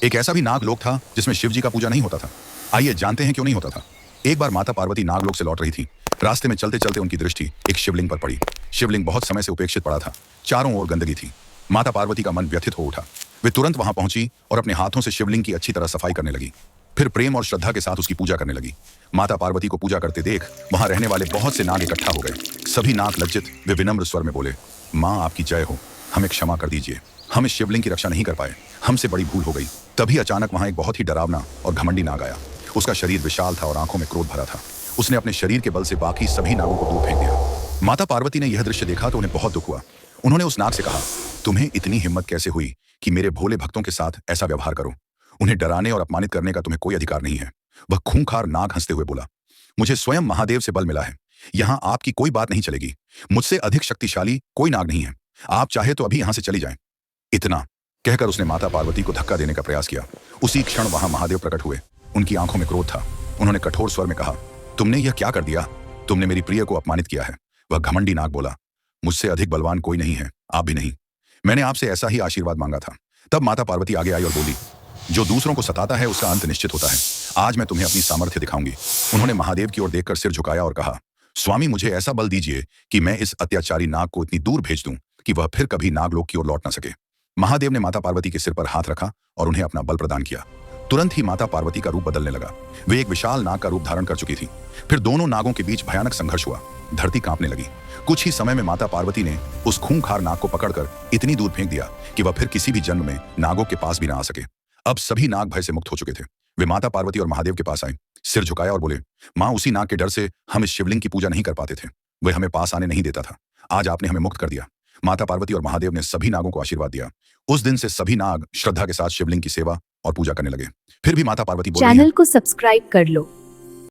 एक ऐसा भी नागलोक था जिसमें शिव जी का पूजा नहीं होता था। आइए जानते हैं क्यों नहीं होता था। एक बार माता पार्वती नागलोक से लौट रही थी। रास्ते में चलते चलते उनकी दृष्टि एक शिवलिंग पर पड़ी। शिवलिंग बहुत समय से उपेक्षित पड़ा था। चारों ओर गंदगी थी। माता पार्वती का मन व्यथित हो उठा। वे तुरंत वहां पहुंची और अपने हाथों से शिवलिंग की अच्छी तरह सफाई करने लगी। फिर प्रेम और श्रद्धा के साथ उसकी पूजा करने लगी। माता पार्वती को पूजा करते देख वहां रहने वाले बहुत से नाग इकट्ठा हो गए। सभी नाग लज्जित वे विनम्र स्वर में बोले, माँ आपकी जय हो, हमें क्षमा कर दीजिए, हम इस शिवलिंग की रक्षा नहीं कर पाए, हमसे बड़ी भूल हो गई। तभी अचानक वहां एक बहुत ही डरावना और घमंडी नाग आया। उसका शरीर विशाल था और आंखों में क्रोध भरा था। उसने अपने शरीर के बल से बाकी सभी नागों को दूर फेंक दिया। माता पार्वती ने यह दृश्य देखा तो उन्हें बहुत दुख हुआ। उन्होंने उस नाग से कहा, तुम्हें इतनी हिम्मत कैसे हुई कि मेरे भोले भक्तों के साथ ऐसा व्यवहार करो? उन्हें डराने और अपमानित करने का तुम्हें कोई अधिकार नहीं है। वह खूंखार नाग हंसते हुए बोला, मुझे स्वयं महादेव से बल मिला है, यहां आपकी कोई बात नहीं चलेगी। मुझसे अधिक शक्तिशाली कोई नाग नहीं है। आप चाहे तो अभी यहां से चली जाएं। इतना कहकर उसने माता पार्वती को धक्का देने का प्रयास किया। उसी क्षण वहां महादेव प्रकट हुए। उनकी आंखों में क्रोध था। उन्होंने कठोर स्वर में कहा, तुमने यह क्या कर दिया? तुमने मेरी प्रिय को अपमानित किया है। वह घमंडी नाग बोला, मुझसे अधिक बलवान कोई नहीं है, आप भी नहीं। मैंने आपसे ऐसा ही आशीर्वाद मांगा था। तब माता पार्वती आगे आई और बोली, जो दूसरों को सताता है उसका अंत निश्चित होता है। आज मैं तुम्हें अपनी सामर्थ्य दिखाऊंगी। उन्होंने महादेव की ओर देखकर सिर झुकाया और कहा, स्वामी मुझे ऐसा बल दीजिए कि मैं इस अत्याचारी नाग को इतनी दूर भेज दूं कि वह फिर कभी नागलोक की ओर लौट न सके। महादेव ने माता पार्वती के सिर पर हाथ रखा और उन्हें अपना बल प्रदान किया। तुरंत ही माता पार्वती का रूप बदलने लगा। वे एक विशाल नाग का रूप धारण कर चुकी थी। फिर दोनों नागों के बीच भयानक संघर्ष हुआ। धरती कांपने लगी। कुछ ही समय में माता पार्वती ने उस खूंखार नाग को पकड़कर इतनी दूर फेंक दिया कि वह फिर किसी भी जन्म में नागों के पास भी ना आ सके। अब सभी नाग भय से मुक्त हो चुके थे। वे माता पार्वती और महादेव के पास आए, सिर झुकाया और बोले, मां, उसी नाग के डर से हम इस शिवलिंग की पूजा नहीं कर पाते थे। वह हमें पास आने नहीं देता था। आज आपने हमें मुक्त कर दिया। माता पार्वती और महादेव ने सभी नागों को आशीर्वाद दिया। उस दिन से सभी नाग श्रद्धा के साथ शिवलिंग की सेवा और पूजा करने लगे। फिर भी माता पार्वती बोल रही हैं, चैनल को सब्सक्राइब कर लो।